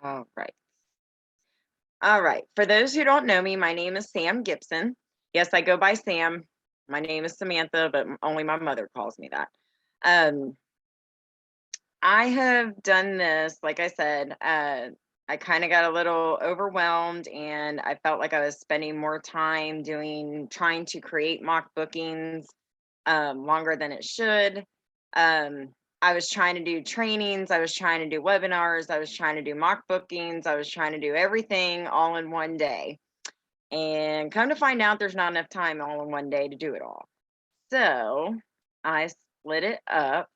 All right. All right. For those who don't know me, my name is Sam Gibson. Yes, I go by Sam. My name is Samantha, but only my mother calls me that. Um, I have done this, like I said, I kind of got a little overwhelmed and I felt like I was spending more time trying to create mock bookings longer than it should. Um, I was trying to do trainings, I was trying to do webinars, I was trying to do mock bookings, I was trying to do everything all in one day. And come to find out, there's not enough time all in one day to do it all. So I split it up.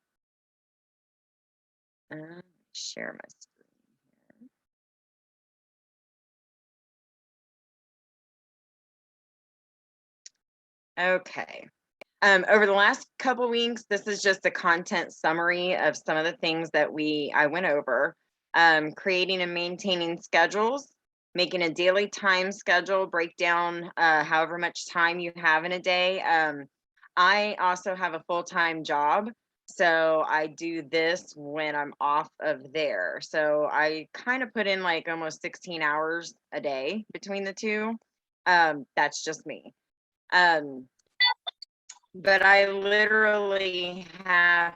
Share my screen here. Okay. Over the last couple weeks, this is just a content summary of some of the things that I went over. Creating and maintaining schedules, making a daily time schedule, break down however much time you have in a day. I also have a full-time job, so I do this when I'm off of there. So I kind of put in like almost 16 hours a day between the two. That's just me. Um, but I literally have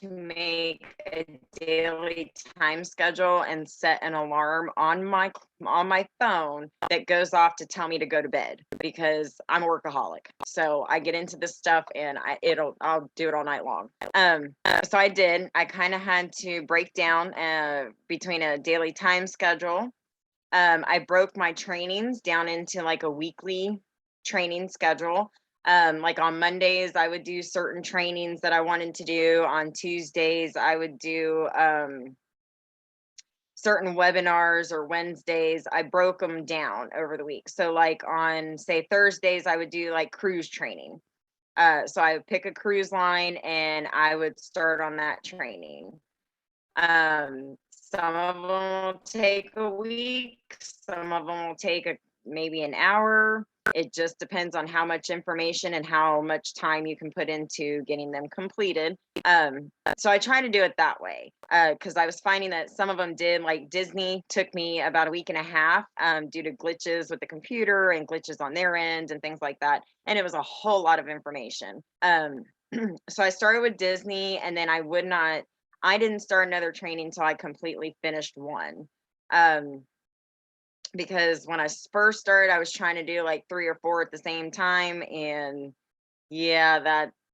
to make a daily time schedule and set an alarm on my phone that goes off to tell me to go to bed because I'm a workaholic. So I get into this stuff and I'll do it all night long. So I did. I kind of had to break down between a daily time schedule. I broke my trainings down into like a weekly training schedule. Like on Mondays, I would do certain trainings that I wanted to do. On Tuesdays, I would do certain webinars, or Wednesdays. I broke them down over the week. So, like on, say, Thursdays, I would do like cruise training. So I would pick a cruise line and I would start on that training. Some of them will take a week, some of them will take maybe an hour. It just depends on how much information and how much time you can put into getting them completed. So I try to do it that way because I was finding that some of them did, like Disney took me about a week and a half due to glitches with the computer and glitches on their end and things like that. And it was a whole lot of information. So I started with Disney, and then I didn't start another training until I completely finished one. Because when I first started, I was trying to do like 3 or 4 at the same time, and yeah,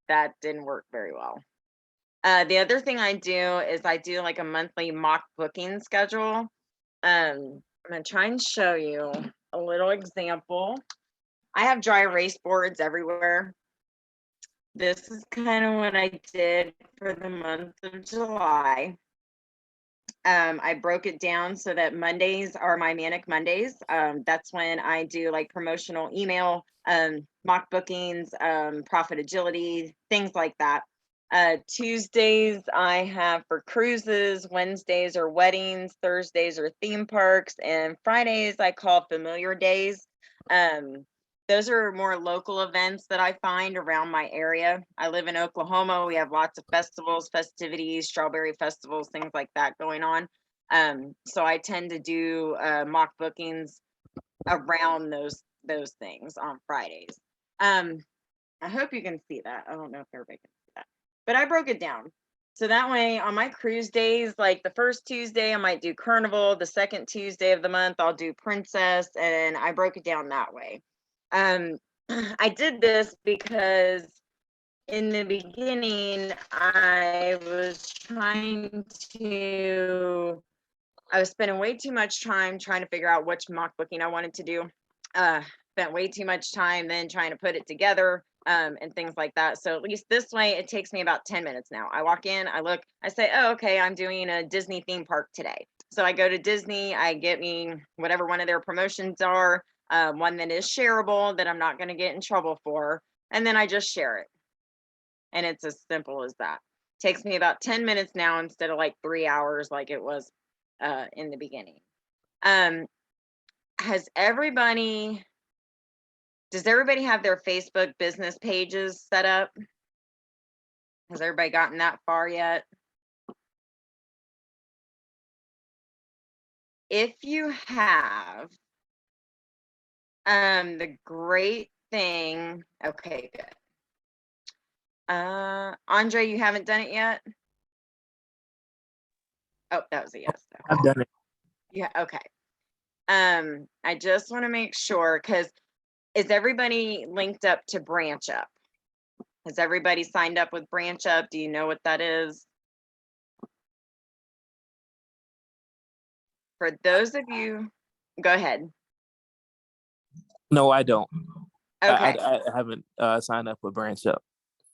that didn't work very well. The other thing I do is I do like a monthly mock booking schedule. I'm gonna try and show you a little example. I have dry erase boards everywhere. This is kind of what I did for the month of July. I broke it down so that Mondays are my manic Mondays. That's when I do like promotional email, mock bookings, profit agility, things like that. Tuesdays I have for cruises, Wednesdays are weddings, Thursdays are theme parks, and Fridays I call familiar days. Those are more local events that I find around my area. I live in Oklahoma. We have lots of festivals, festivities, strawberry festivals, things like that going on. So I tend to do mock bookings around those things on Fridays. Um, I hope you can see that. I don't know if everybody can see that, but I broke it down. So that way on my cruise days, like the first Tuesday, I might do Carnival. The second Tuesday of the month, I'll do Princess, and I broke it down that way. Um, I did this because in the beginning, I was spending way too much time trying to figure out which mock booking I wanted to do. Spent way too much time then trying to put it together and things like that. So at least this way, it takes me about 10 minutes now. I walk in, I look, I say, oh, okay, I'm doing a Disney theme park today. So I go to Disney, I get me whatever one of their promotions are, one that is shareable that I'm not going to get in trouble for, and then I just share it. And it's as simple as that. Takes me about 10 minutes now instead of like 3 hours like it was in the beginning. Um, has everybody, does everybody have their Facebook business pages set up? Has everybody gotten that far yet? if you have, the great thing, okay, good. Andre, you haven't done it yet? Oh, that was a yes. I've done it. Yeah, okay. I just want to make sure, because is everybody linked up to Branchup? Has everybody signed up with Branchup? Do you know what that is? For those of you, go ahead. No, I don't. Okay. I haven't signed up with Branchup.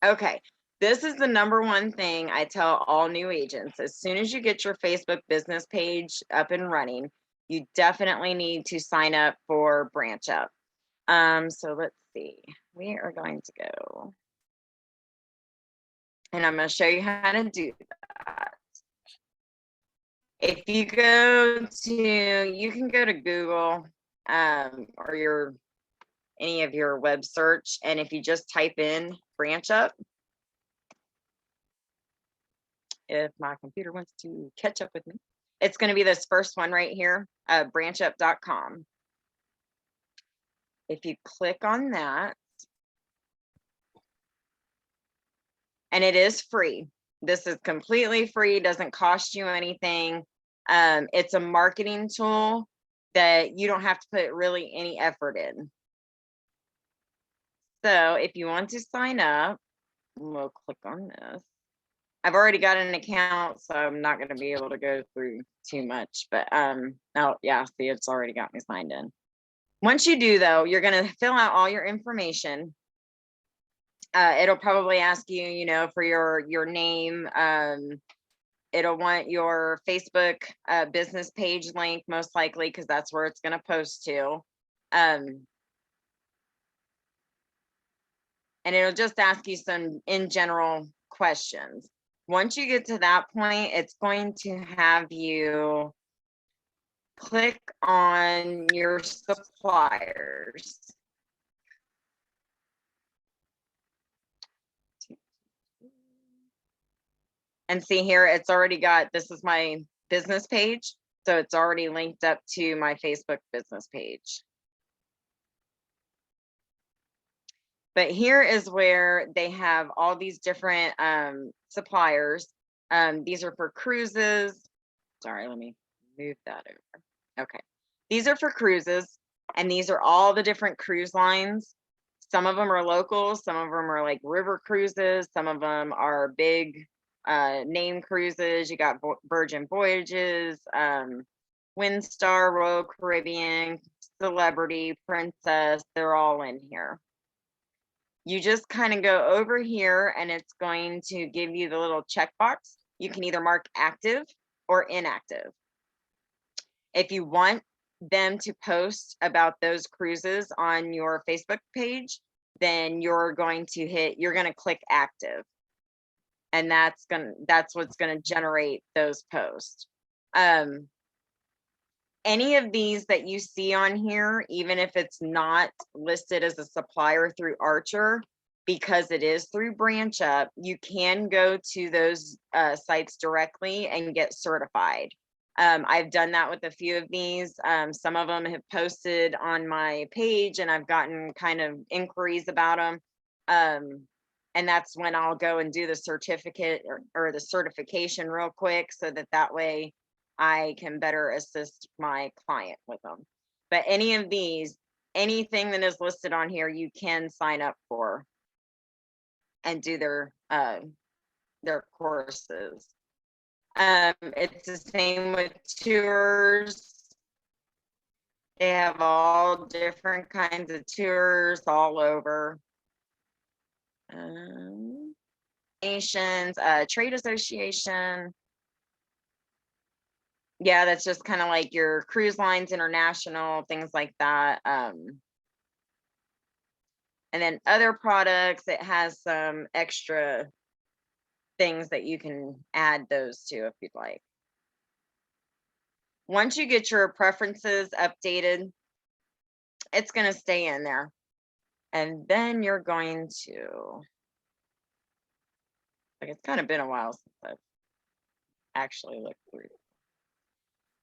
Okay. This is the number one thing I tell all new agents. As soon as you get your Facebook business page up and running, you definitely need to sign up for Branchup. So let's see. We are going to go. And I'm going to show you how to do that. If you go to, you can go to Google or any of your web search, and if you just type in Branchup, if my computer wants to catch up with me, it's going to be this first one right here, branchup.com. If you click on that, and it is free. This is completely free, doesn't cost you anything. It's a marketing tool that you don't have to put really any effort in. So if you want to sign up, we'll click on this. I've already got an account, so I'm not going to be able to go through too much, but oh yeah, see, it's already got me signed in. Once you do though, you're going to fill out all your information. It'll probably ask you, you know, for your name. It'll want your Facebook business page link, most likely, because that's where it's going to post to. And it'll just ask you some in general questions. Once you get to that point, it's going to have you click on your suppliers. And see here, it's already got, this is my business page. So it's already linked up to my Facebook business page. But here is where they have all these different suppliers. These are for cruises. Sorry, let me move that over. Okay. These are for cruises, and these are all the different cruise lines. Some of them are local, some of them are like river cruises, some of them are big name cruises. You got Virgin Voyages, Windstar, Royal Caribbean, Celebrity, Princess, they're all in here. You just kind of go over here and it's going to give you the little checkbox. You can either mark active or inactive. If you want them to post about those cruises on your Facebook page, then you're going to click active. And that's what's going to generate those posts. Any of these that you see on here, even if it's not listed as a supplier through Archer, because it is through Branchup, you can go to those sites directly and get certified. I've done that with a few of these. Some of them have posted on my page and I've gotten kind of inquiries about them. And that's when I'll go and do the certificate or the certification real quick, so that way I can better assist my client with them. But any of these, anything that is listed on here, you can sign up for and do their courses. It's the same with tours. They have all different kinds of tours all over. Nations, trade association. Yeah, that's just kind of like your cruise lines international, things like that. And then other products, it has some extra things that you can add those to if you'd like. Once you get your preferences updated, it's going to stay in there. And then you're going to, like, it's kind of been a while since I've actually looked through.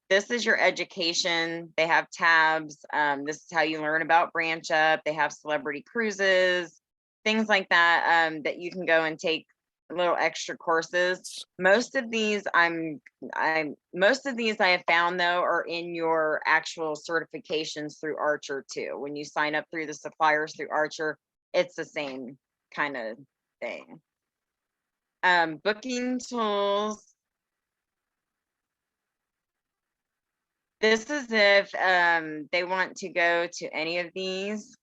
This is your education. They have tabs. This is how you learn about Branchup. They have celebrity cruises, things like that, that you can go and take little extra courses. Most of these I have found though are in your actual certifications through Archer too. When you sign up through the suppliers through Archer, it's the same kind of thing. Booking tools. This is if they want to go to any of these.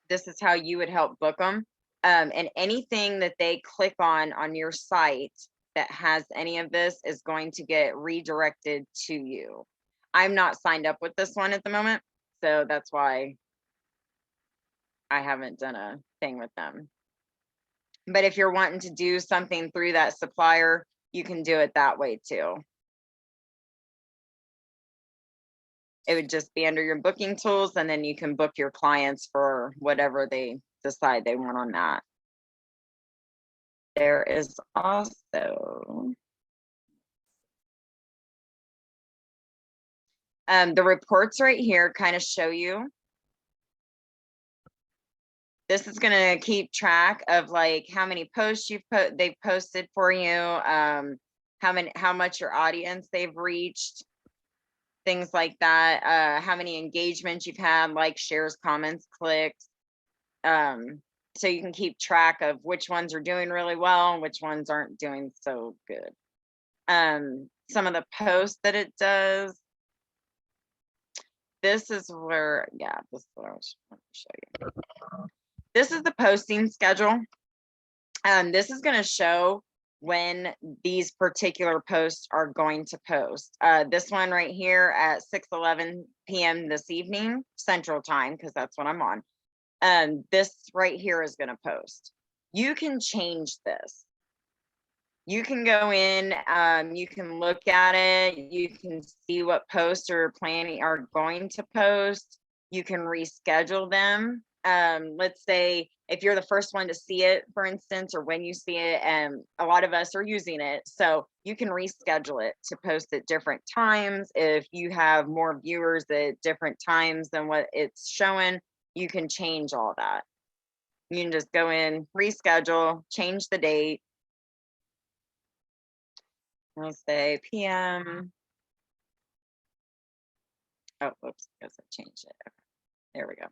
This is how you would help book them. And anything that they click on your site that has any of this is going to get redirected to you. I'm not signed up with this one at the moment, so that's why I haven't done a thing with them. But if you're wanting to do something through that supplier, you can do it that way too. It would just be under your booking tools, and then you can book your clients for whatever they decide they want on that. There is also the reports right here kind of show you. This is going to keep track of like how many posts they've posted for you, how much your audience they've reached, things like that, how many engagements you've had, like shares, comments, clicks. So you can keep track of which ones are doing really well and which ones aren't doing so good. Some of the posts that it does. This is where, yeah, this is what I was trying to show you. This is the posting schedule. This is going to show when these particular posts are going to post. This one right here at 6:11 p.m. this evening, Central Time, because that's what I'm on. This right here is going to post. You can change this. You can go in, you can look at it, you can see what posts are going to post. You can reschedule them. Let's say if you're the first one to see it, for instance, or when you see it, and a lot of us are using it, so you can reschedule it to post at different times. If you have more viewers at different times than what it's showing, you can change all that. You can just go in, reschedule, change the date. I'll say PM. Oh, whoops, because I changed it. Okay, there we go.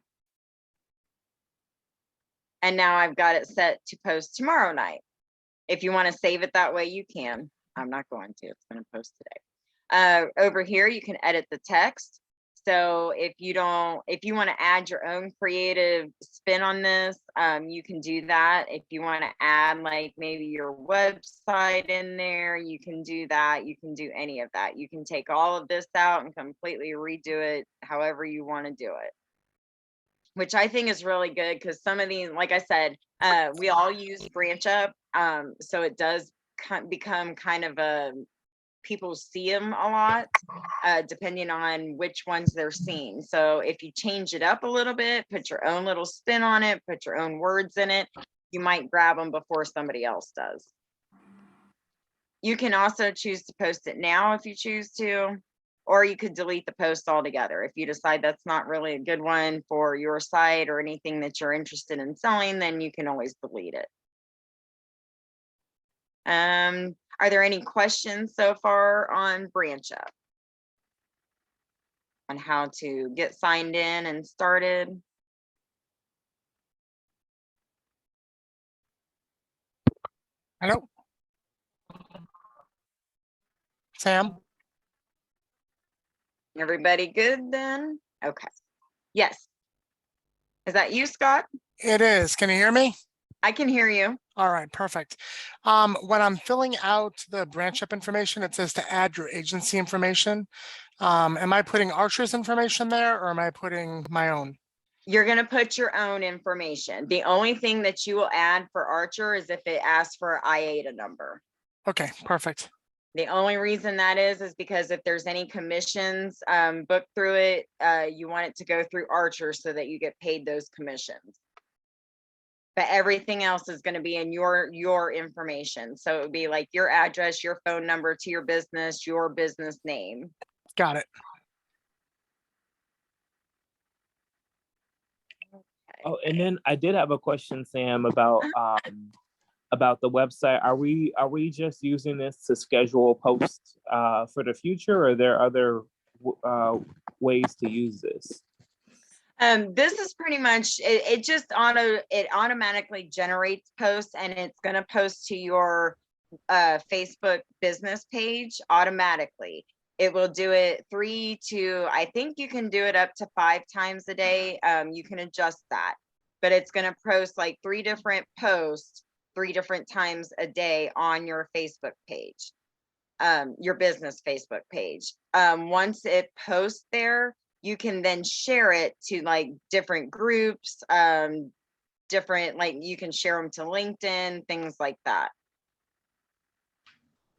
And now I've got it set to post tomorrow night. If you want to save it that way, you can. I'm not going to. It's going to post today. Over here, you can edit the text. So if you want to add your own creative spin on this, you can do that. If you want to add like maybe your website in there, you can do that. You can do any of that. You can take all of this out and completely redo it however you want to do it, which I think is really good because some of these, like I said, we all use Branchup. So it does become kind of a, people see them a lot, depending on which ones they're seeing. So if you change it up a little bit, put your own little spin on it, put your own words in it, you might grab them before somebody else does. You can also choose to post it now if you choose to, or you could delete the post altogether. If you decide that's not really a good one for your site or anything that you're interested in selling, then you can always delete it. Are there any questions so far on Branchup? On how to get signed in and started? Hello, Sam. Everybody good then? Okay. Yes. Is that you, Scott? It is. Can you hear me? I can hear you. All right, perfect. When I'm filling out the Branchup information, it says to add your agency information. Am I putting Archer's information there or am I putting my own? You're going to put your own information. The only thing that you will add for Archer is if it asks for IATA number. Okay, perfect. The only reason that is because if there's any commissions booked through it, you want it to go through Archer so that you get paid those commissions. But everything else is going to be in your information. So it would be like your address, your phone number to your business name. Got it. Oh, and then I did have a question, Sam, about the website. Are we just using this to schedule posts for the future, or are there other ways to use this? This is pretty much it just automatically generates posts, and it's going to post to your Facebook business page automatically. It will do it 3 to, I think you can do it up to 5 times a day. You can adjust that, but it's going to post like 3 different posts 3 different times a day on your Facebook page, your business Facebook page. Once it posts there, you can then share it to like different groups, different, like you can share them to LinkedIn, things like that.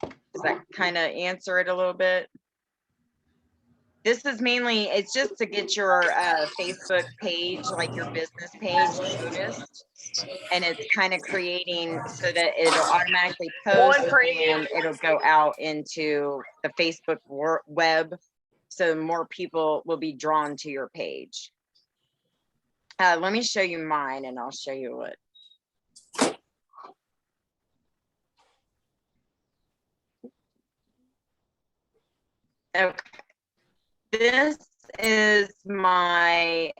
Does that kind of answer it a little bit? This is mainly, it's just to get your Facebook page, like your business page, noticed. And it's kind of creating so that it'll automatically post and it'll go out into the Facebook web. So more people will be drawn to your page. Let me show you mine and I'll show you what. Okay. This is my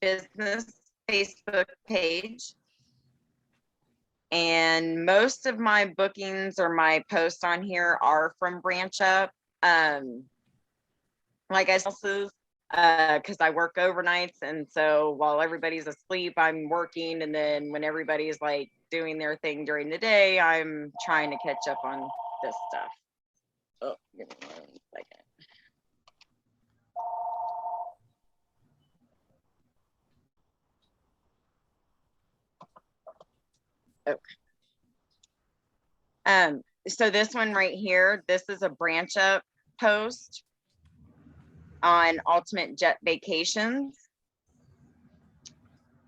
business Facebook page. And most of my bookings or my posts on here are from Branchup. Like I said, because I work overnights, and so while everybody's asleep, I'm working, and then when everybody's like doing their thing during the day, I'm trying to catch up on this stuff. Oh, give me 1 second. Okay. So this one right here, this is a Branchup post on Ultimate Jet Vacations.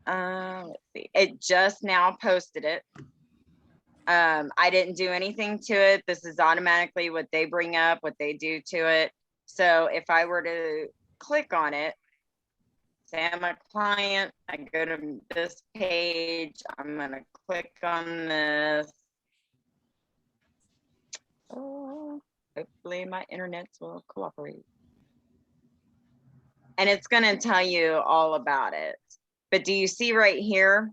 Let's see, it just now posted it. I didn't do anything to it. This is automatically what they bring up, what they do to it. So if I were to click on it, say I'm a client, I go to this page, I'm gonna click on this. Oh, hopefully my internet will cooperate. And it's gonna tell you all about it. But do you see right here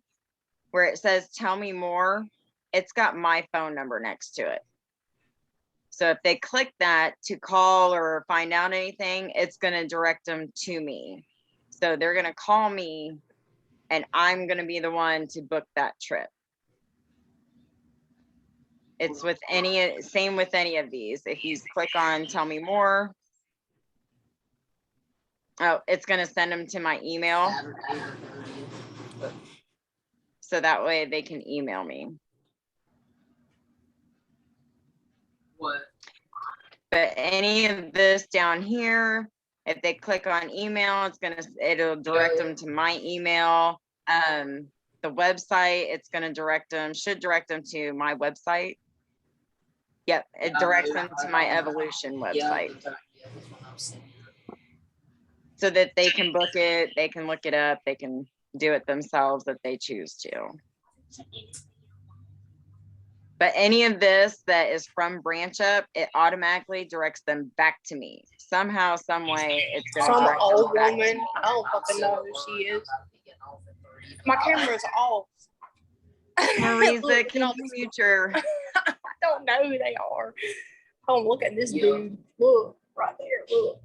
where it says, tell me more? It's got my phone number next to it. So if they click that to call or find out anything, it's going to direct them to me. So they're going to call me and I'm going to be the one to book that trip. It's with same with any of these. If you click on tell me more, oh, it's going to send them to my email. So that way they can email me. What? But any of this down here, if they click on email, it'll direct them to my email. The website, it's gonna should direct them to my website. Yep, it directs them to my Evolution website. So that they can book it, they can look it up, they can do it themselves if they choose to. But any of this that is from Branchup, it automatically directs them back to me. Somehow, some way, it's going to Some direct old them back to woman. me. I don't fucking know who she is. My camera's off. Marisa, Look, can you mute your... I don't know who they are. Oh, look at this dude. Look, right there. Look.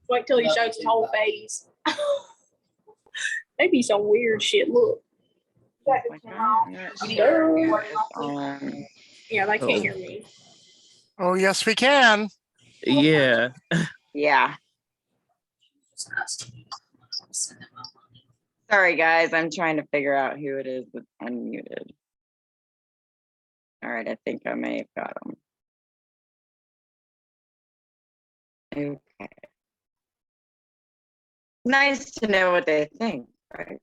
Wait till he shows his whole face. Maybe some weird shit. Look. I'm not sure who is on. Yeah, they can't hear me. Oh, yes, we can. Yeah. Yeah. Sorry, guys. I'm trying to figure out who it is that's unmuted. All right. I think I may have got them. Okay. Nice to know what they think, right?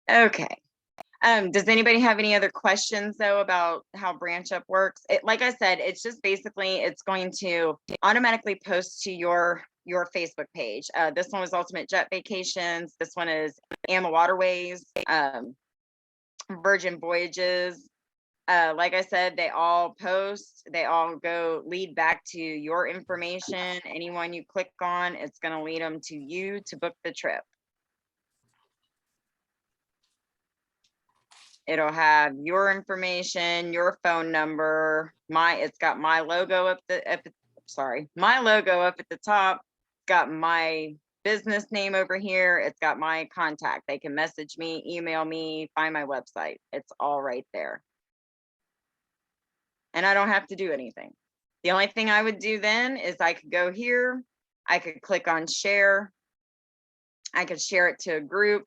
Okay. Does anybody have any other questions though about how Branchup works? Like I said, it's just basically, it's going to automatically post to your Facebook page. This one was Ultimate Jet Vacations. This one is Amma Waterways, Virgin Voyages. Like I said, they all post, they all go lead back to your information. Anyone you click on, it's going to lead them to you to book the trip. It'll have your information, your phone number, it's got my logo up my logo up at the top. It's got my business name over here. It's got my contact. They can message me, email me, find my website. It's all right there. And I don't have to do anything. The only thing I would do then is I could go here. I could click on share. I could share it to a group.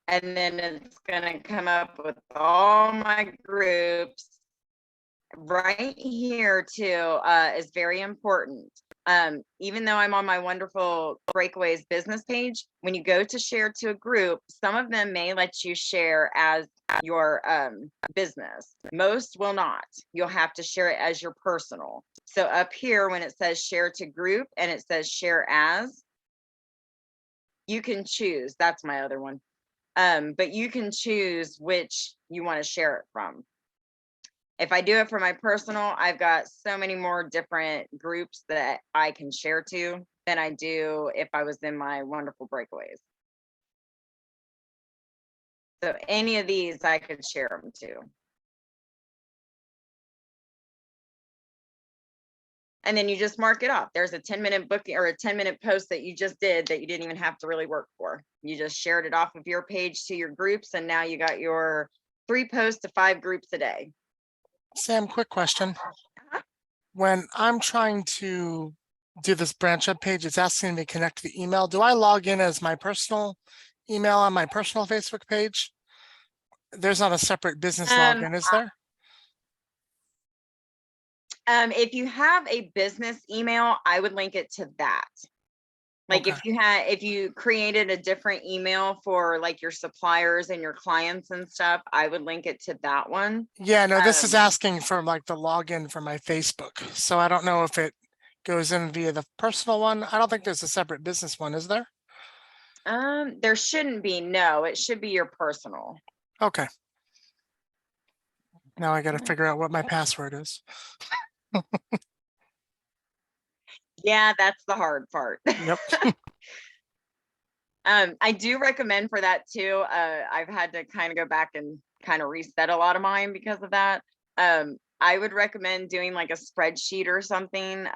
And then it's going to come up with all my groups. Right here too is very important. Even though I'm on my wonderful Breakaways business page, when you go to share to a group, some of them may let you share as your business. Most will not. You'll have to share it as your personal. So up here, when it says share to group and it says share as, you can choose. That's my other one. But you can choose which you want to share it from. If I do it for my personal, I've got so many more different groups that I can share to than I do if I was in my wonderful Breakaways. So any of these I could share them to. And then you just mark it off. There's a 10-minute booking or a 10-minute post that you just did that you didn't even have to really work for. You just shared it off of your page to your groups, and now you got your 3 posts to 5 groups a day. Sam, quick question. When I'm trying to do this Branchup page, it's asking me to connect the email. Do I log in as my personal email on my personal Facebook page? There's not a separate business login, is there? If you have a business email, I would link it to that. Like Okay. if you created a different email for like your suppliers and your clients and stuff, I would link it to that one. Yeah, no, this is asking for like the login for my Facebook. So I don't know if it goes in via the personal one. I don't think there's a separate business one, is there? There shouldn't be. No, it should be your personal. Okay. Now I got to figure out what my password is. Yeah, that's the hard part. Yep. I do recommend for that too. I've had to kind of go back and kind of reset a lot of mine because of that. I would recommend doing like a spreadsheet or something,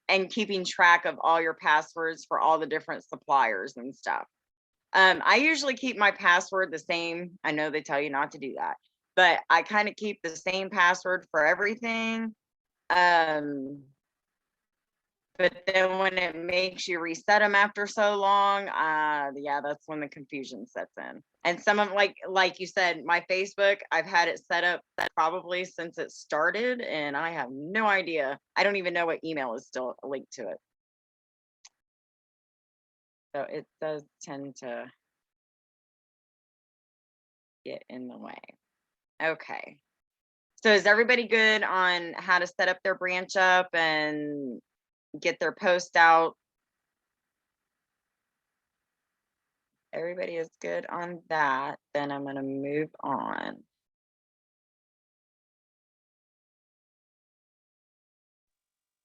and keeping track of all your passwords for all the different suppliers and stuff. I usually keep my password the same. I know they tell you not to do that, but I kind of keep the same password for everything. But then when it makes you reset them after so long, yeah, that's when the confusion sets in. And some of like you said, my Facebook, I've had it set up probably since it started, and I have no idea. I don't even know what email is still linked to it. So it does tend to get in the way. Okay. So is everybody good on how to set up their Branchup and get their post out? Everybody is good on that. Then I'm going to move on.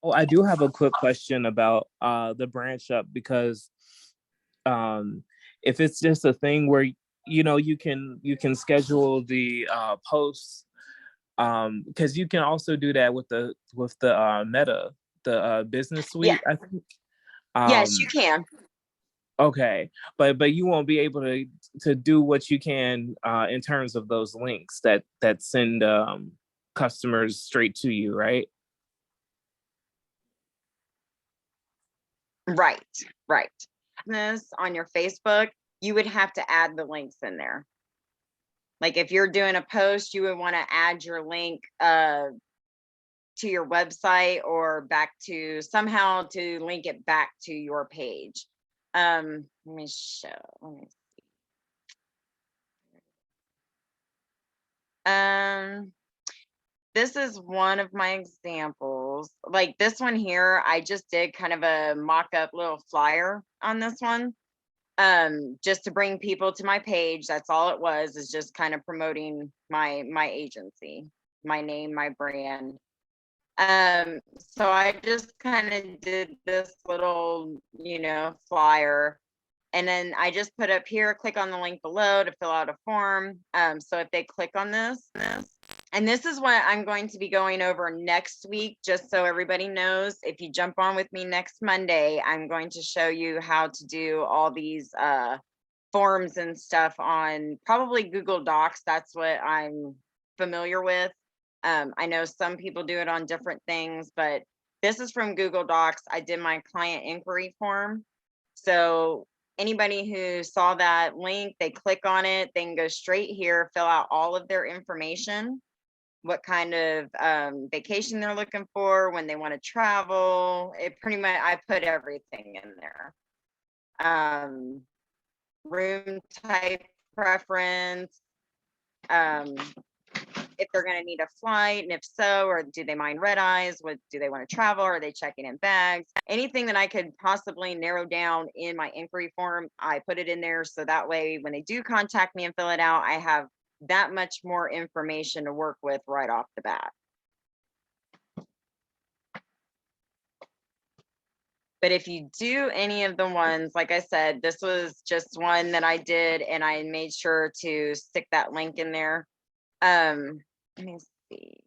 Oh, I do have a quick question about the Branchup, because if it's just a thing where you can schedule the posts, because you can also do that with the Meta, the business suite. Yeah. I think. Yes, you can. Okay, but you won't be able to do what you can in terms of those links that send customers straight to you, right? Right. This on your Facebook, you would have to add the links in there. Like if you're doing a post, you would want to add your link to your website or back to somehow to link it back to your page. Let me show. Let me see. This is one of my examples. Like this one here, I just did kind of a mock-up little flyer on this one. Just to bring people to my page. That's all it was, is just kind of promoting my agency, my name, my brand. So I just kind of did this little, flyer. And then I just put up here, click on the link below to fill out a form. So if they click on this, and this is what I'm going to be going over next week, just so everybody knows. If you jump on with me next Monday, I'm going to show you how to do all these forms and stuff on probably Google Docs. That's what I'm familiar with. I know some people do it on different things, but this is from Google Docs. I did my client inquiry form. So anybody who saw that link, they click on it, they can go straight here, fill out all of their information, what kind of vacation they're looking for, when they want to travel. It pretty much, I put everything in there. Room type preference, if they're going to need a flight, and if so, or do they mind red eyes? What do they want to travel? Are they checking in bags? Anything that I could possibly narrow down in my inquiry form, I put it in there. So that way, when they do contact me and fill it out, I have that much more information to work with right off the bat. But if you do any of the ones, like I said, this was just one that I did, and I made sure to stick that link in there. Let me see.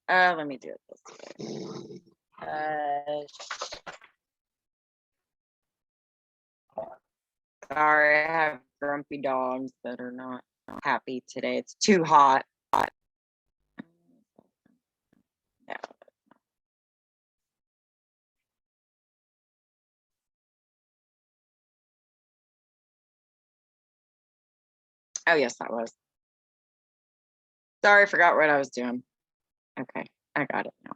Let me do it this way. Sorry, I have grumpy dogs that are not happy today. It's too hot. No. Oh, yes, that was. Sorry, I forgot what I was doing. Okay, I got it now.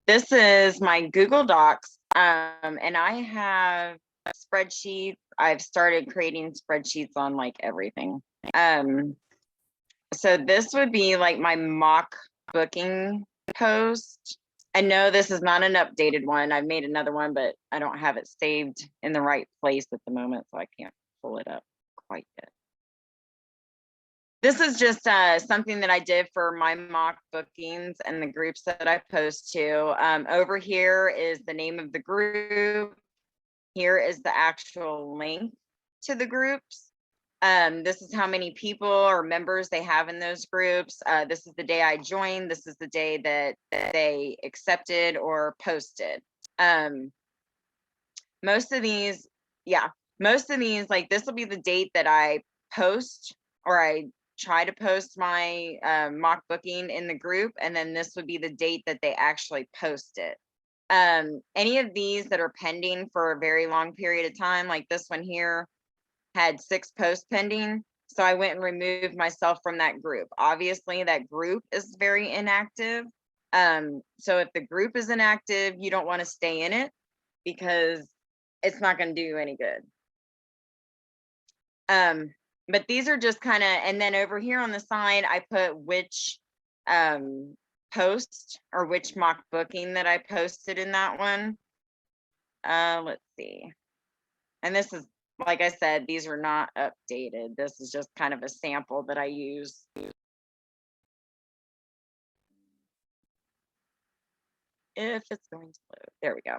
This is my Google Docs, and I have spreadsheets. I've started creating spreadsheets on like everything. So this would be like my mock booking post. I know this is not an updated one. I've made another one, but I don't have it saved in the right place at the moment, so I can't pull it up quite yet. This is just something that I did for my mock bookings and the groups that I post to. Over here is the name of the group. Here is the actual link to the groups. This is how many people or members they have in those groups. This is the day I joined. This is the day that they accepted or posted. Most of these, like this will be the date that I post, or I try to post my mock booking in the group, and then this would be the date that they actually post it. Any of these that are pending for a very long period of time, like this one here had 6 posts pending, so I went and removed myself from that group. Obviously that group is very inactive, so if the group is inactive, you don't want to stay in it because it's not going to do you any good. But these are just kind of, and then over here on the side, I put which post or which mock booking that I posted in that one. Let's see. And this is, like I said, these are not updated. This is just kind of a sample that I use. If it's going to load, there we go.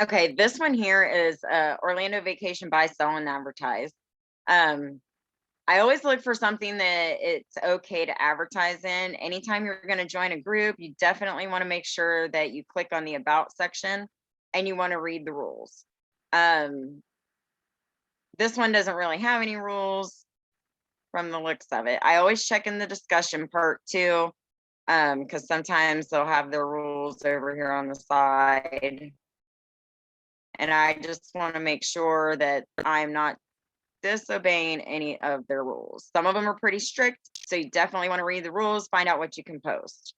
Okay, this one here is Orlando Vacation Buy, Sell, and Advertise. I always look for something that it's okay to advertise in. Anytime you're going to join a group, you definitely want to make sure that you click on the About section and you want to read the rules. This one doesn't really have any rules from the looks of it. I always check in the discussion part too, because sometimes they'll have their rules over here on the side. And I just want to make sure that I'm not disobeying any of their rules. Some of them are pretty strict, so you definitely want to read the rules, find out what you can post.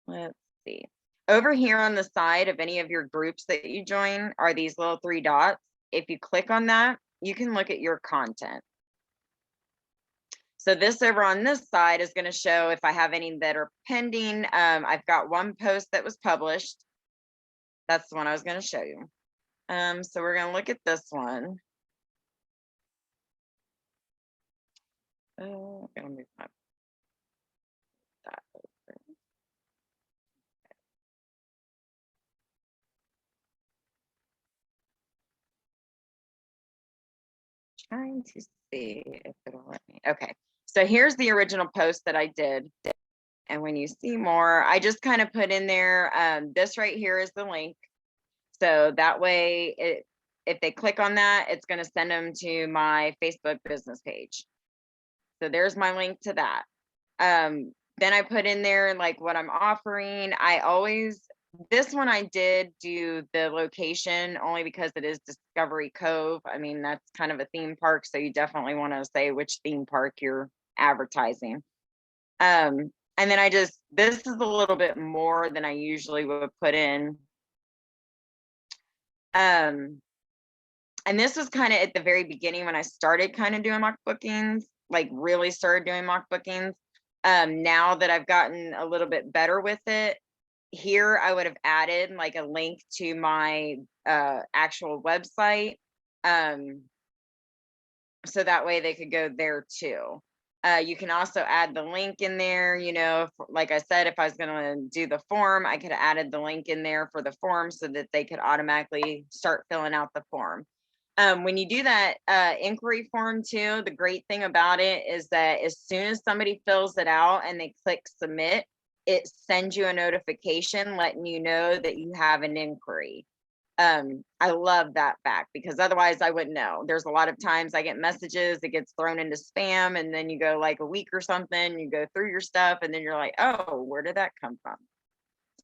let's see. Over here on the side of any of your groups that you join are these little 3 dots. If you click on that, you can look at your content. So this over on this side is going to show if I have any that are pending. I've got one post that was published. That's the one I was going to show you. So we're going to look at this one. I'm going to move my that over. Trying to see if it'll let me. Okay, so here's the original post that I did. And when you see more, I just kind of put in there, this right here is the link. So that way, if they click on that, it's going to send them to my Facebook business page. So there's my link to that. Then I put in there like what I'm offering. This one I did do the location only because it is Discovery Cove. I mean, that's kind of a theme park. So you definitely want to say which theme park you're advertising. And then this is a little bit more than I usually would put in. And this was kind of at the very beginning when I started kind of doing mock bookings, like really started doing mock bookings. Now that I've gotten a little bit better with it, here I would have added like a link to my actual website. So that way they could go there too. You can also add the link in there, you know, like I said, if I was going to do the form, I could have added the link in there for the form so that they could automatically start filling out the form. When you do that inquiry form too, the great thing about it is that as soon as somebody fills it out and they click submit, it sends you a notification letting you know that you have an inquiry. I love that fact because otherwise I wouldn't know. There's a lot of times I get messages, it gets thrown into spam, and then you go like a week or something, you go through your stuff, and then you're like, oh, where did that come from?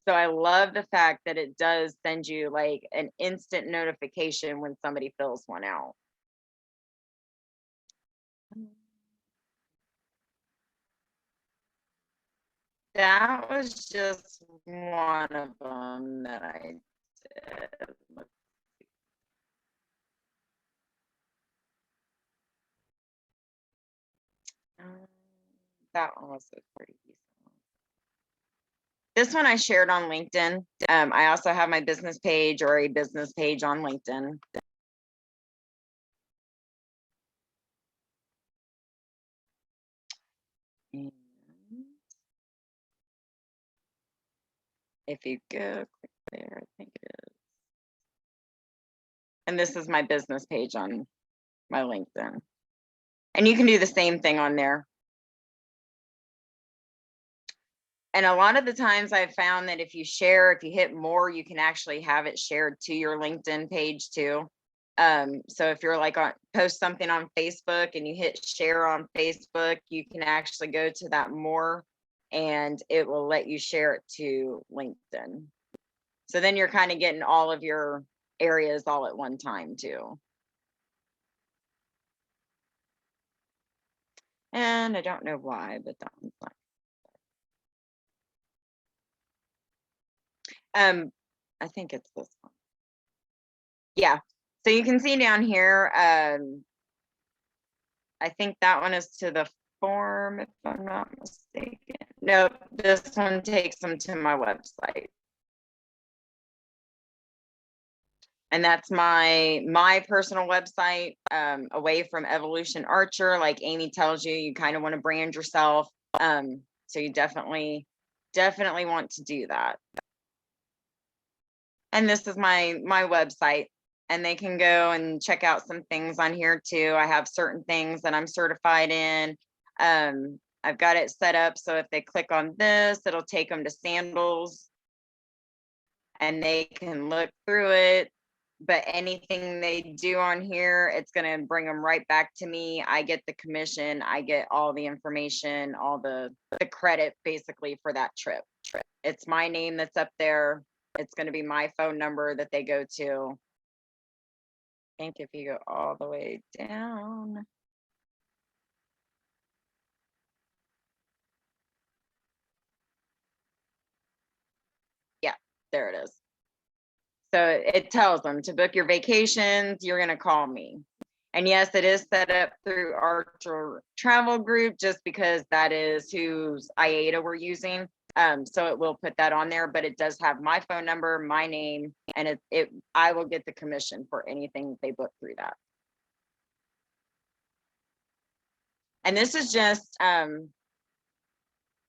So I love the fact that it does send you like an instant notification when somebody fills one out. That was just one of them that I did. That one was a pretty easy one. This one I shared on LinkedIn. I also have my business page or a business page on LinkedIn. And if you go click there, I think it is. And this is my business page on my LinkedIn. And you can do the same thing on there. And a lot of the times I've found that if you hit more, you can actually have it shared to your LinkedIn page too. So if you're like post something on Facebook and you hit share on Facebook, you can actually go to that more and it will let you share it to LinkedIn. So then you're kind of getting all of your areas all at one time too. And I don't know why, but that one's not. I think it's this one. Yeah. So you can see down here, I think that one is to the form, if I'm not mistaken. No, this one takes them to my website. And that's my personal website, away from Evolution Archer. Like Amy tells you, you kind of want to brand yourself. So you definitely want to do that. And this is my website, and they can go and check out some things on here too. I have certain things that I'm certified in. I've got it set up so if they click on this, it'll take them to sandals and they can look through it. But anything they do on here, it's going to bring them right back to me. I get the commission, I get all the information, all the credit basically for that trip. It's my name that's up there. It's going to be my phone number that they go to. I think if you go all the way down. there it is. So it tells them to book your vacations, you're going to call me. And yes, it is set up through our travel group just because that is whose IATA we're using. So it will put that on there, but it does have my phone number, my name, and I will get the commission for anything they book through that. And this is just,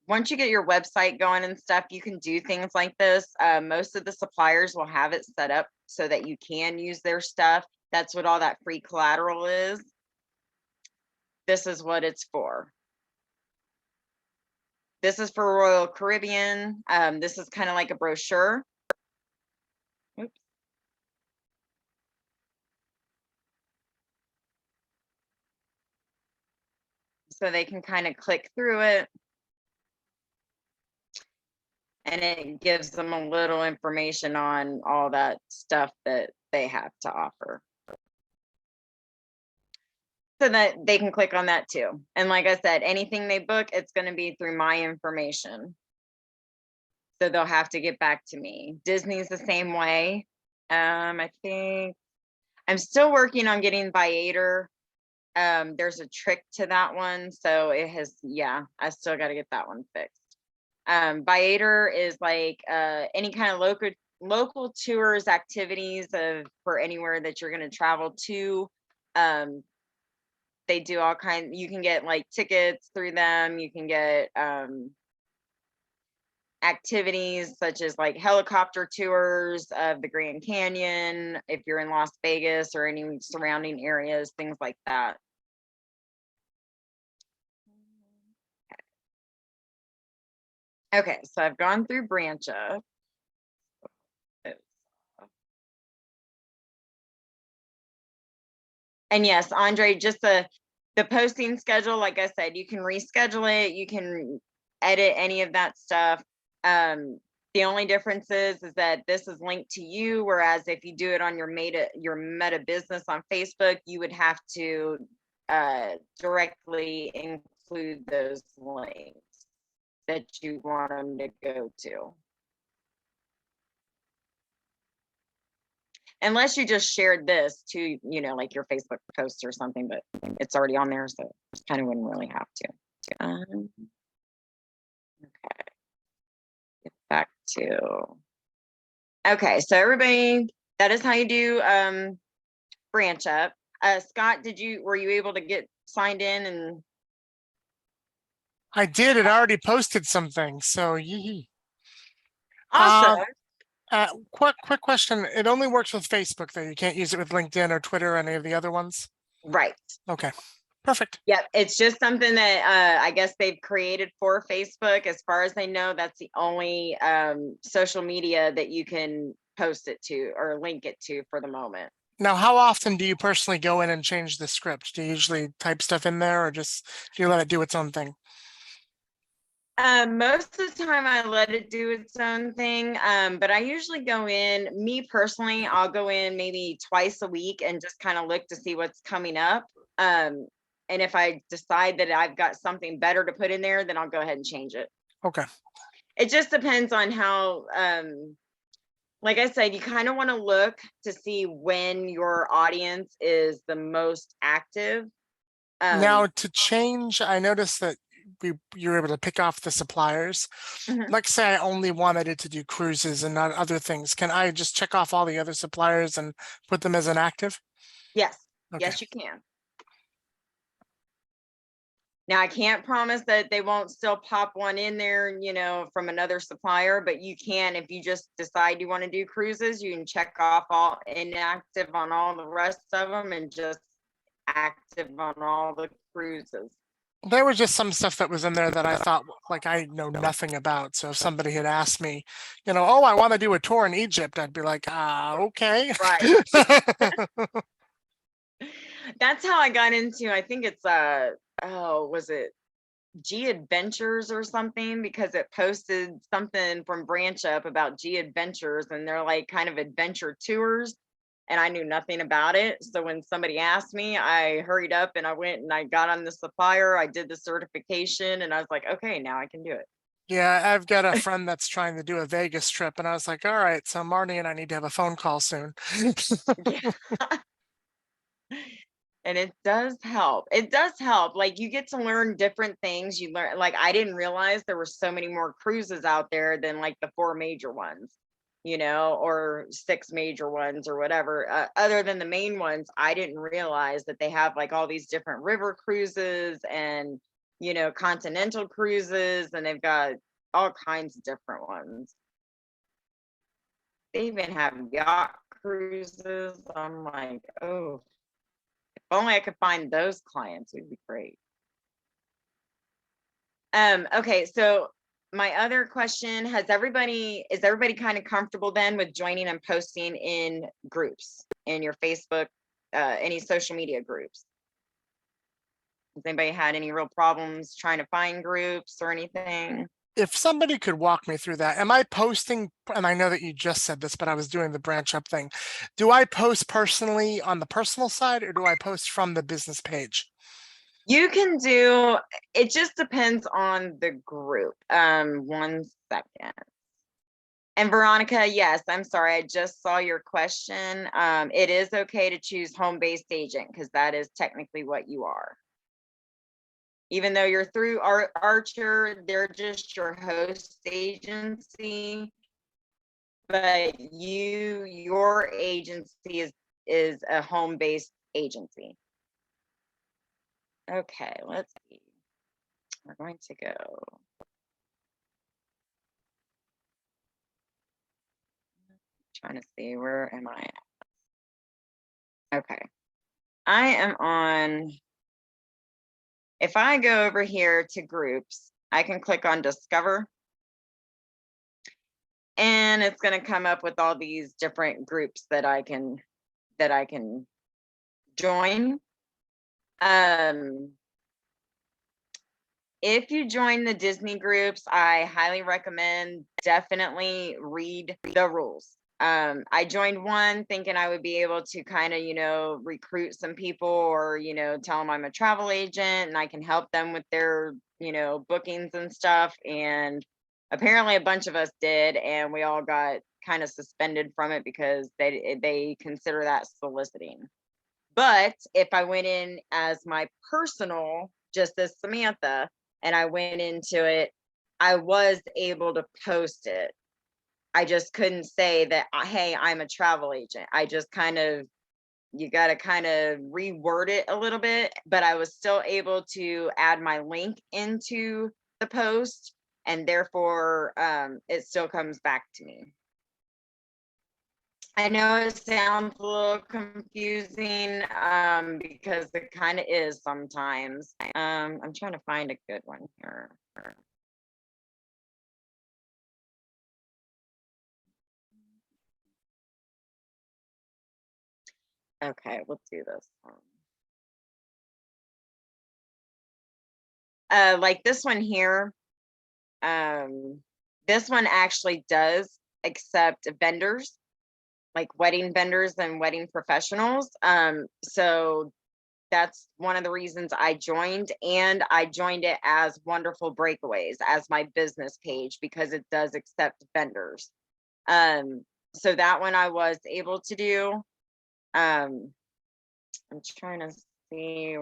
once you get your website going and stuff, you can do things like this. Most of the suppliers will have it set up so that you can use their stuff. That's what all that free collateral is. This is what it's for. This is for Royal Caribbean. This is kind of like a brochure. Oops. So they can kind of click through it. And it gives them a little information on all that stuff that they have to offer. So that they can click on that too. And like I said, anything they book, it's going to be through my information. So they'll have to get back to me. Disney's the same way. I think I'm still working on getting Viator. There's a trick to that one. So it has, yeah, I still got to get that one fixed. Viator is like any kind of local tours, activities for anywhere that you're going to travel to. They do all kinds. You can get like tickets through them. You can get activities such as like helicopter tours of the Grand Canyon if you're in Las Vegas or any surrounding areas, things like that. Okay, so I've gone through Branchup. And yes, Andre, just the posting schedule, like I said, you can reschedule it, you can edit any of that stuff. The only difference is that this is linked to you, whereas if you do it on your Meta business on Facebook, you would have to directly include those links that you want them to go to. Unless you just shared this to, you know, like your Facebook post or something, but it's already on there, so kind of wouldn't really have to. Okay. Get back to. Okay, so everybody, that is how you do Branchup. Scott, were you able to get signed in? And I already posted something, so yee. awesome. Quick question. It only works with Facebook though. You can't use it with LinkedIn or Twitter or any of the other ones. Right. Okay. Perfect. Yep. It's just something that I guess they've created for Facebook. As far as I know, that's the only social media that you can post it to or link it to for the moment. Now, how often do you personally go in and change the script? Do you usually type stuff in there or just do you let it do its own thing? Most of the time I let it do its own thing. But I usually go in, me personally, I'll go in maybe twice a week and just kind of look to see what's coming up. And if I decide that I've got something better to put in there, then I'll go ahead and change it. Okay. It just depends on how, like I said, you kind of want to look to see when your audience is the most active. Now to change, I noticed that you were able to pick off the suppliers. Like say I only wanted it to do cruises and not other things. Can I just check off all the other suppliers and put them as inactive? Yes. Okay. Yes, you can. Now I can't promise that they won't still pop one in there, you know, from another supplier, but you can, if you just decide you want to do cruises, you can check off all inactive on all the rest of them and just active on all the cruises. There was just some stuff that was in there that I thought like I know nothing about. So if somebody had asked me, you know, oh, I want to do a tour in Egypt, I'd be like, okay. Right. That's how I got into, I think it's was it G Adventures or something, because it posted something from Branchup about G Adventures and they're like kind of adventure tours. And I knew nothing about it. So when somebody asked me, I hurried up and I went and I got on the supplier. I did the certification and I was like, okay, now I can do it. Yeah, I've got a friend that's trying to do a Vegas trip, and I was like, all right, so Marty and I need to have a phone call soon. Yeah. And it does help. It does help. Like you get to learn different things. You learn, like I didn't realize there were so many more cruises out there than like the 4 major ones, or 6 major ones or whatever. Other than the main ones, I didn't realize that they have like all these different river cruises and continental cruises, and they've got all kinds of different ones. They even have yacht cruises. I'm like, oh, if only I could find those clients, it would be great. Okay, so my other question, is everybody kind of comfortable then with joining and posting in groups, in your Facebook, any social media groups? Has anybody had any real problems trying to find groups or anything? If somebody could walk me through that, am I posting, and I know that you just said this, but I was doing the Branchup thing. Do I post personally on the personal side, or do I post from the business page? You can do, it just depends on the group. 1 second. And Veronica, yes, I'm sorry, I just saw your question. It is okay to choose home-based agent because that is technically what you are. Even though you're through Archer, they're just your host agency, but your agency is a home-based agency. Okay, let's see. We're going to go. Trying to see, where am I at? Okay, I am on, if I go over here to groups, I can click on discover, and it's going to come up with all these different groups that I can join. If you join the Disney groups, I highly recommend definitely read the rules. I joined one thinking I would be able to kind of, recruit some people or, tell them I'm a travel agent and I can help them with their, bookings and stuff. And apparently a bunch of us did, and we all got kind of suspended from it because they consider that soliciting. But if I went in as my personal, just as Samantha, and I went into it, I was able to post it. I just couldn't say that, hey, I'm a travel agent. I just you got to kind of reword it a little bit, but I was still able to add my link into the post, and therefore it still comes back to me. I know it sounds a little confusing because it kind of is sometimes. I'm trying to find a good one here. Okay, we'll do this one. Like this one here. This one actually does accept vendors, like wedding vendors and wedding professionals. So that's one of the reasons I joined, and I joined it as Wonderful Breakaways as my business page because it does accept vendors. So that one I was able to do. I'm trying to see.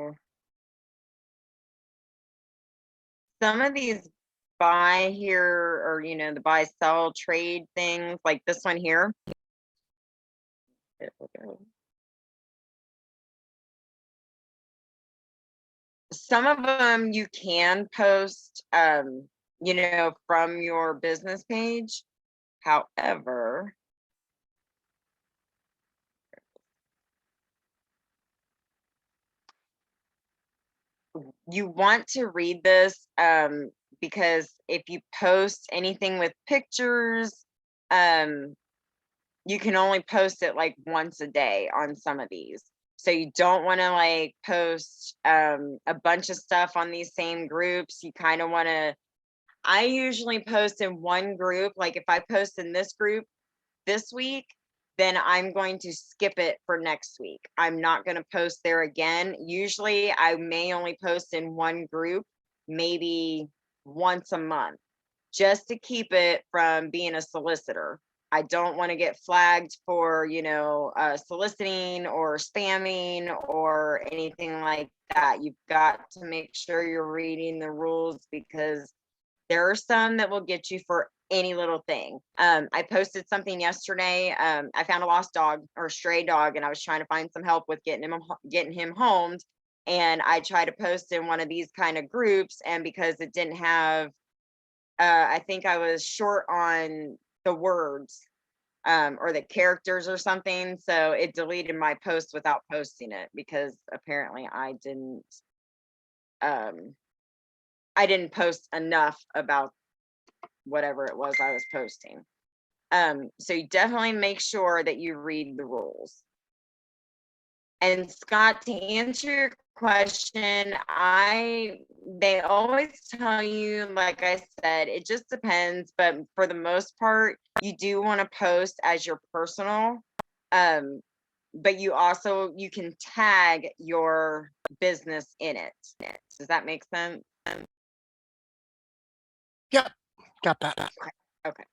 Some of these buy here, or the buy sell trade things like this one here. Some of them you can post from your business page. However, you want to read this because if you post anything with pictures, you can only post it like once a day on some of these. So you don't want to like post a bunch of stuff on these same groups. You kind of want to, I usually post in one group. Like if I post in this group this week, then I'm going to skip it for next week. I'm not going to post there again. Usually I may only post in one group, maybe once a month, just to keep it from being a solicitor. I don't want to get flagged for, soliciting or spamming or anything like that. You've got to make sure you're reading the rules, because there are some that will get you for any little thing. I posted something yesterday. I found a lost dog or a stray dog, and I was trying to find some help with getting him homed. And I tried to post in one of these kind of groups, and because it didn't have, I think I was short on the words or the characters or something, so it deleted my post without posting it, because apparently I didn't post enough about whatever it was I was posting. So you definitely make sure that you read the rules. And Scott, to answer your question, they always tell you, like I said, it just depends, but for the most part, you do want to post as your personal. But you can tag your business in it. Does that make sense? Yep, got that. Okay.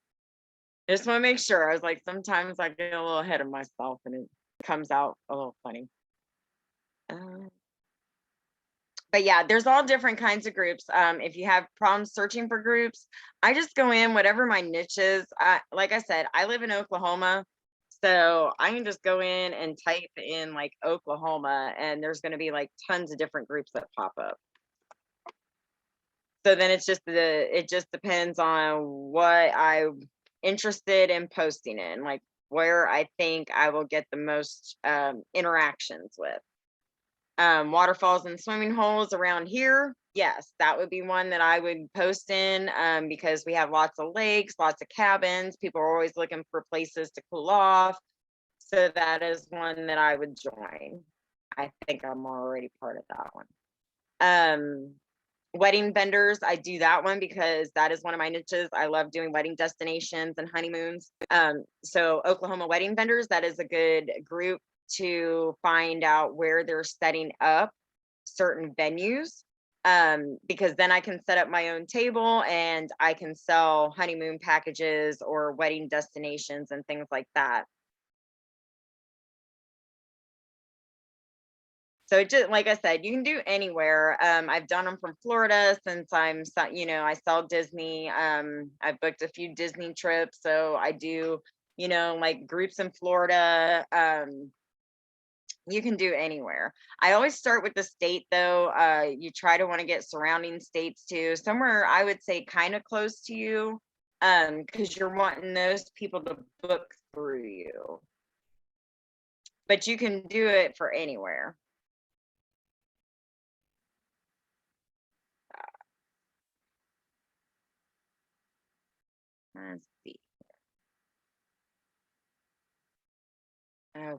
I just want to make sure. I was like, sometimes I get a little ahead of myself and it comes out a little funny. But yeah, there's all different kinds of groups. If you have problems searching for groups, I just go in whatever my niche is. Like I said, I live in Oklahoma, so I can just go in and type in like Oklahoma, and there's going to be like tons of different groups that pop up. So then it just depends on what I'm interested in posting in, like where I think I will get the most interactions with. Waterfalls and swimming holes around here, yes, that would be one that I would post in, because we have lots of lakes, lots of cabins. People are always looking for places to cool off. So that is one that I would join. I think I'm already part of that one. Wedding vendors, I do that one because that is one of my niches. I love doing wedding destinations and honeymoons. So Oklahoma wedding vendors, that is a good group to find out where they're setting up certain venues, because then I can set up my own table and I can sell honeymoon packages or wedding destinations and things like that. So just like I said, you can do anywhere. I've done them from Florida since I sell Disney. I've booked a few Disney trips, so I do, like groups in Florida. You can do anywhere. I always start with the state though. You try to want to get surrounding states too, somewhere I would say kind of close to you, because you're wanting those people to book through you. But you can do it for anywhere. Let's see. Okay.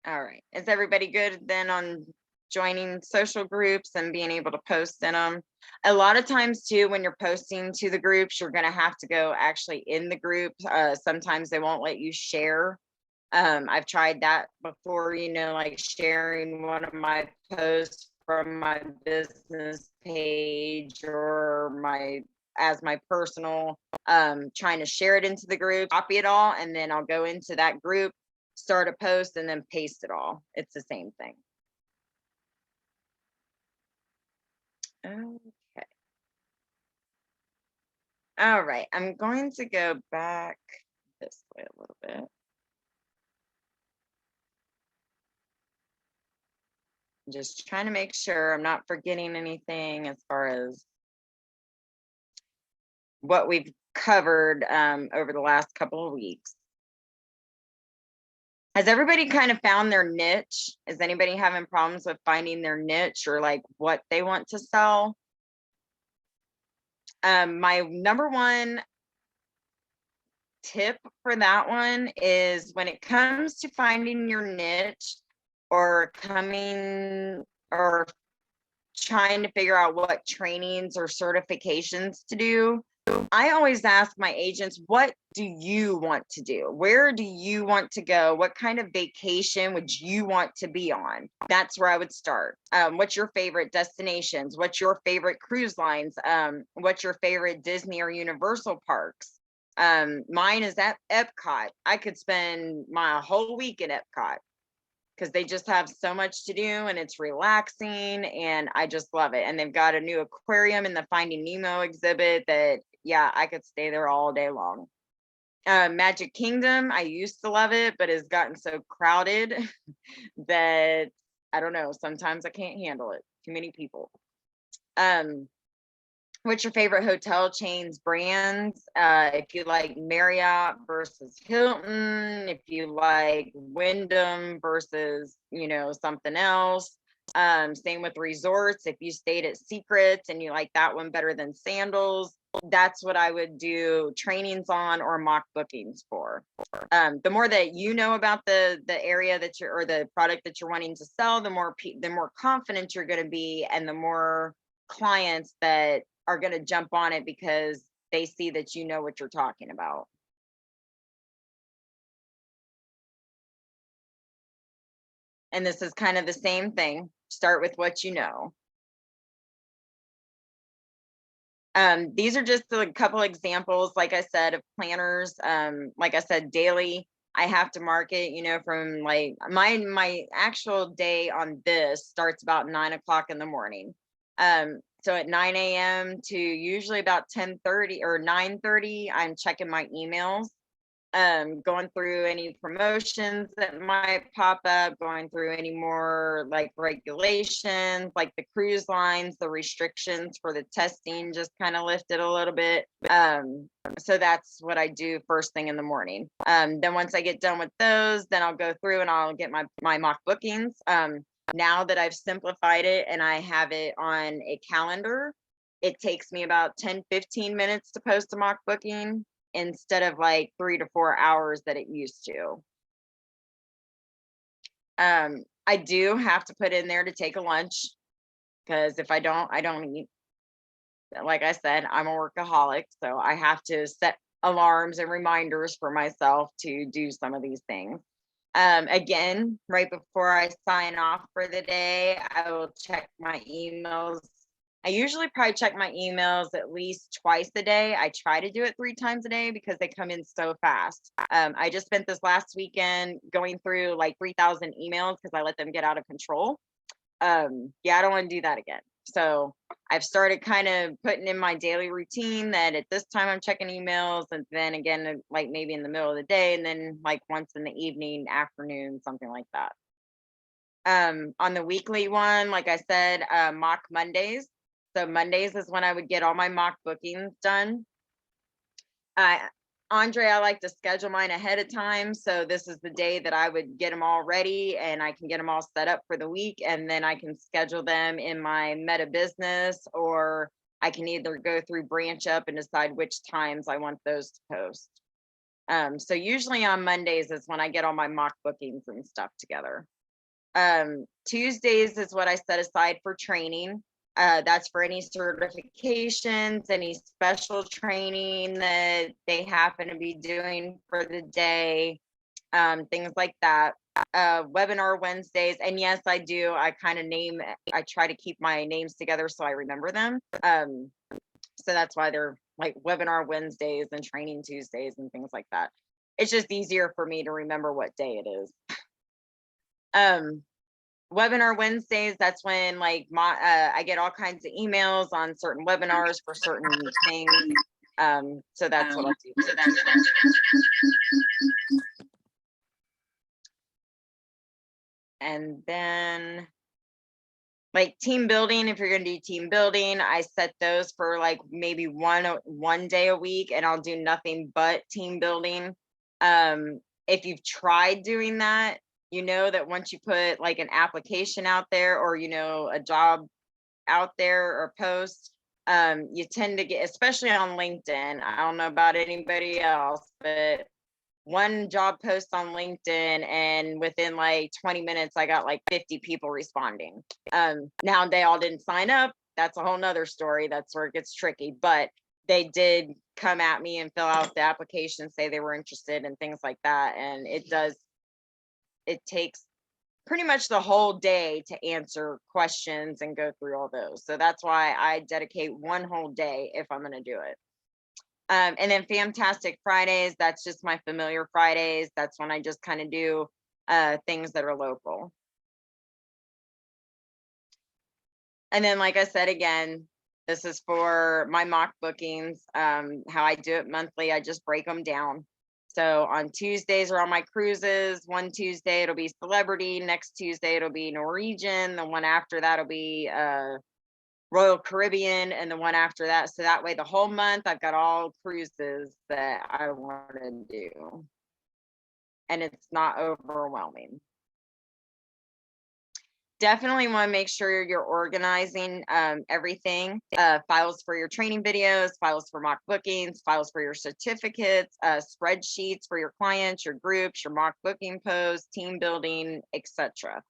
All right. Is everybody good then on joining social groups and being able to post in them? A lot of times too, when you're posting to the groups, you're going to have to go actually in the group. Sometimes they won't let you share. I've tried that before, like sharing one of my posts from my business page or as my personal, trying to share it into the group, copy it all, and then I'll go into that group, start a post, and then paste it all. It's the same thing. Okay. All right. I'm going to go back this way a little bit. Just trying to make sure I'm not forgetting anything as far as what we've covered over the last couple of weeks. Has everybody kind of found their niche? Is anybody having problems with finding their niche or like what they want to sell? My number one tip for that one is when it comes to finding your niche or trying to figure out what trainings or certifications to do, I always ask my agents, what do you want to do? Where do you want to go? What kind of vacation would you want to be on? That's where I would start. What's your favorite destinations? What's your favorite cruise lines? What's your favorite Disney or Universal parks? Mine is at Epcot. I could spend my whole week in Epcot because they just have so much to do and it's relaxing and I just love it. And they've got a new aquarium in the Finding Nemo exhibit that, yeah, I could stay there all day long. Magic Kingdom, I used to love it, but it's gotten so crowded that I don't know, sometimes I can't handle it. Too many people. What's your favorite hotel chains, brands? If you like Marriott versus Hilton, if you like Wyndham versus, you know, something else. Same with resorts. If you stayed at Secrets and you like that one better than Sandals, that's what I would do trainings on or mock bookings for. The more that you know about the area that you're, or the product that you're wanting to sell, the more confident you're going to be, and the more clients that are going to jump on it because they see that you know what you're talking about. And this is kind of the same thing. Start with what you know. These are just a couple examples, like I said, of planners. Like I said, daily, I have to market, you know, from like my actual day on this starts about 9 o'clock in the morning. So at 9 a.m. to usually about 10:30 or 9:30, I'm checking my emails, going through any promotions that might pop up, going through any more like regulations, like the cruise lines, the restrictions for the testing just kind of lifted a little bit. So that's what I do first thing in the morning. Then once I get done with those, then I'll go through and I'll get my mock bookings. Now that I've simplified it and I have it on a calendar, it takes me about 10-15 minutes to post a mock booking instead of like 3 to 4 hours that it used to. I do have to put in there to take a lunch, because if I don't eat. Like I said, I'm a workaholic, so I have to set alarms and reminders for myself to do some of these things. Again, right before I sign off for the day, I will check my emails. I usually probably check my emails at least twice a day. I try to do it 3 times a day because they come in so fast. I just spent this last weekend going through like 3,000 emails because I let them get out of control. Yeah, I don't want to do that again. So I've started kind of putting in my daily routine that at this time I'm checking emails, and then again, like maybe in the middle of the day, and then like once in the evening, afternoon, something like that. On the weekly one, like I said, mock Mondays. So Mondays is when I would get all my mock bookings done. Andre, I like to schedule mine ahead of time. So this is the day that I would get them all ready and I can get them all set up for the week. And then I can schedule them in my Meta Business, or I can either go through Branchup and decide which times I want those to post. So usually on Mondays is when I get all my mock bookings and stuff together. Tuesdays is what I set aside for training. That's for any certifications, any special training that they happen to be doing for the day, things like that. Webinar Wednesdays, and yes, I do. I kind of I try to keep my names together so I remember them. So that's why they're like Webinar Wednesdays and Training Tuesdays and things like that. It's just easier for me to remember what day it is. Webinar Wednesdays, that's when like I get all kinds of emails on certain webinars for certain things. So that's what I'll do. And then like team building, if you're going to do team building, I set those for like maybe one day a week, and I'll do nothing but team building. If you've tried doing that, you know that once you put like an application out there, or you know, a job out there or post, you tend to get, especially on LinkedIn, I don't know about anybody else, but one job post on LinkedIn and within like 20 minutes I got like 50 people responding. Now they all didn't sign up, that's a whole nother story, that's where it gets tricky. But they did come at me and fill out the application, say they were interested and things like that. And it takes pretty much the whole day to answer questions and go through all those. So that's why I dedicate one whole day if I'm going to do it. And then Fantastic Fridays, that's just my familiar Fridays. That's when I just kind of do things that are local. And then, like I said, again, this is for my mock bookings. How I do it monthly, I just break them down. So on Tuesdays are on my cruises. One Tuesday it'll be celebrity. Next Tuesday it'll be Norwegian. The one after that will be Royal Caribbean, and the one after that. So that way the whole month I've got all cruises that I want to do. And it's not overwhelming. Definitely want to make sure you're organizing everything, files for your training videos, files for mock bookings, files for your certificates, spreadsheets for your clients, your groups, your mock booking posts, team building, etc.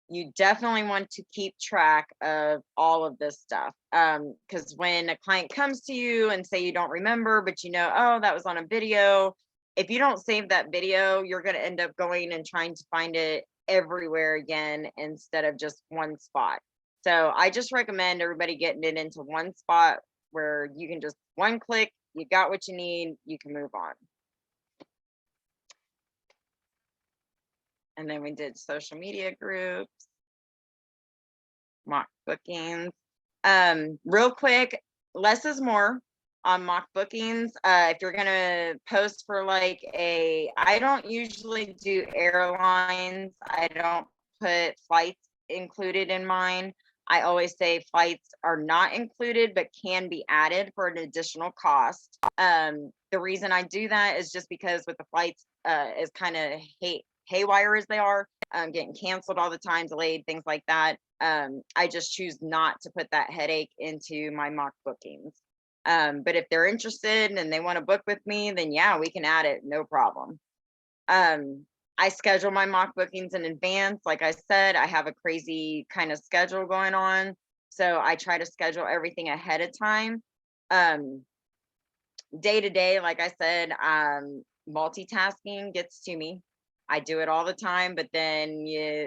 You definitely want to keep track of all of this stuff, because when a client comes to you and say you don't remember, but you know, oh, that was on a video. If you don't save that video, you're going to end up going and trying to find it everywhere again instead of just one spot. So I just recommend everybody getting it into one spot where you can just one click, you got what you need, you can move on. And then we did social media groups, mock bookings. Real quick, less is more on mock bookings. If you're gonna post for like I don't usually do airlines. I don't put flights included in mine. I always say flights are not included, but can be added for an additional cost. The reason I do that is just because with the flights, is kind of haywire as they are, getting canceled all the time, delayed, things like that. I just choose not to put that headache into my mock bookings. But if they're interested and they want to book with me, then yeah, we can add it, no problem. I schedule my mock bookings in advance. Like I said, I have a crazy kind of schedule going on. So I try to schedule everything ahead of time. Day to day, like I said, multitasking gets to me. I do it all the time, but then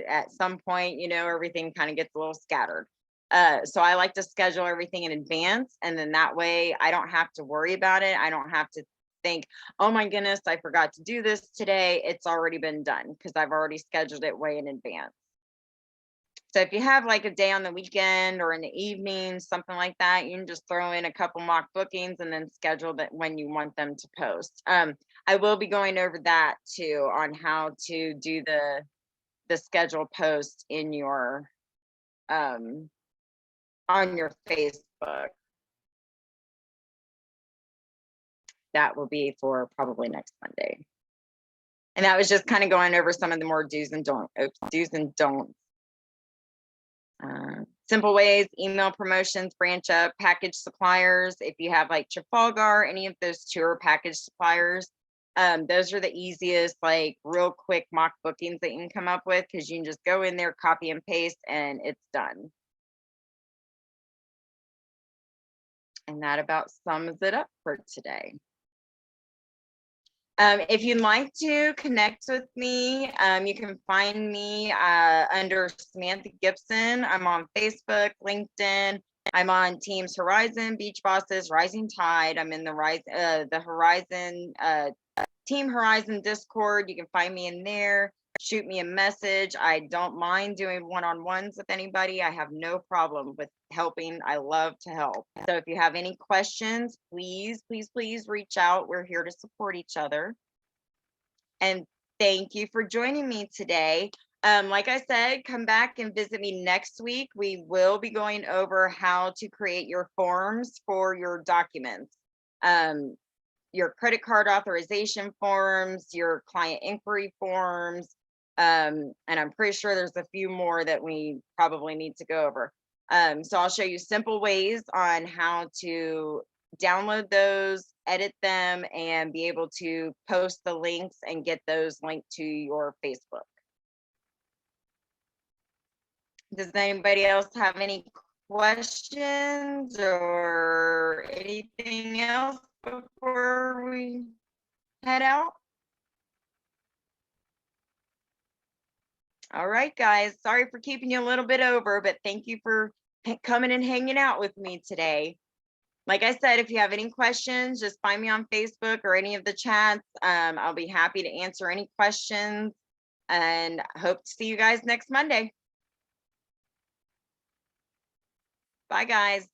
at some point, you know, everything kind of gets a little scattered. So I like to schedule everything in advance, and then that way I don't have to worry about it. I don't have to think, oh my goodness, I forgot to do this today. It's already been done because I've already scheduled it way in advance. So if you have like a day on the weekend or in the evening, something like that, you can just throw in a couple mock bookings and then schedule that when you want them to post. I will be going over that too on how to do the schedule post in your on your Facebook. That will be for probably next Monday. And that was just kind of going over some of the more do's and don'ts. Simple ways, email promotions, Branchup, package suppliers. If you have like Trafalgar, any of those tour package suppliers, those are the easiest, like real quick mock bookings that you can come up with, because you can just go in there, copy and paste, and it's done. And that about sums it up for today. If you'd like to connect with me, you can find me under Samantha Gibson. I'm on Facebook, LinkedIn. I'm on Teams Horizon, Beach Bosses, Rising Tide. I'm in the Horizon Team Horizon Discord. You can find me in there. Shoot me a message. I don't mind doing one-on-ones with anybody. I have no problem with helping. I love to help. So if you have any questions, please, please, please reach out. We're here to support each other. And thank you for joining me today. Like I said, come back and visit me next week. We will be going over how to create your forms for your documents. Your credit card authorization forms, your client inquiry forms, and I'm pretty sure there's a few more that we probably need to go over. So I'll show you simple ways on how to download those, edit them, and be able to post the links and get those linked to your Facebook. Does anybody else have any questions or anything else before we head out? All right, guys. Sorry for keeping you a little bit over, but thank you for coming and hanging out with me today. Like I said, if you have any questions, just find me on Facebook or any of the chats. I'll be happy to answer any questions, and hope to see you guys next Monday. Bye, guys.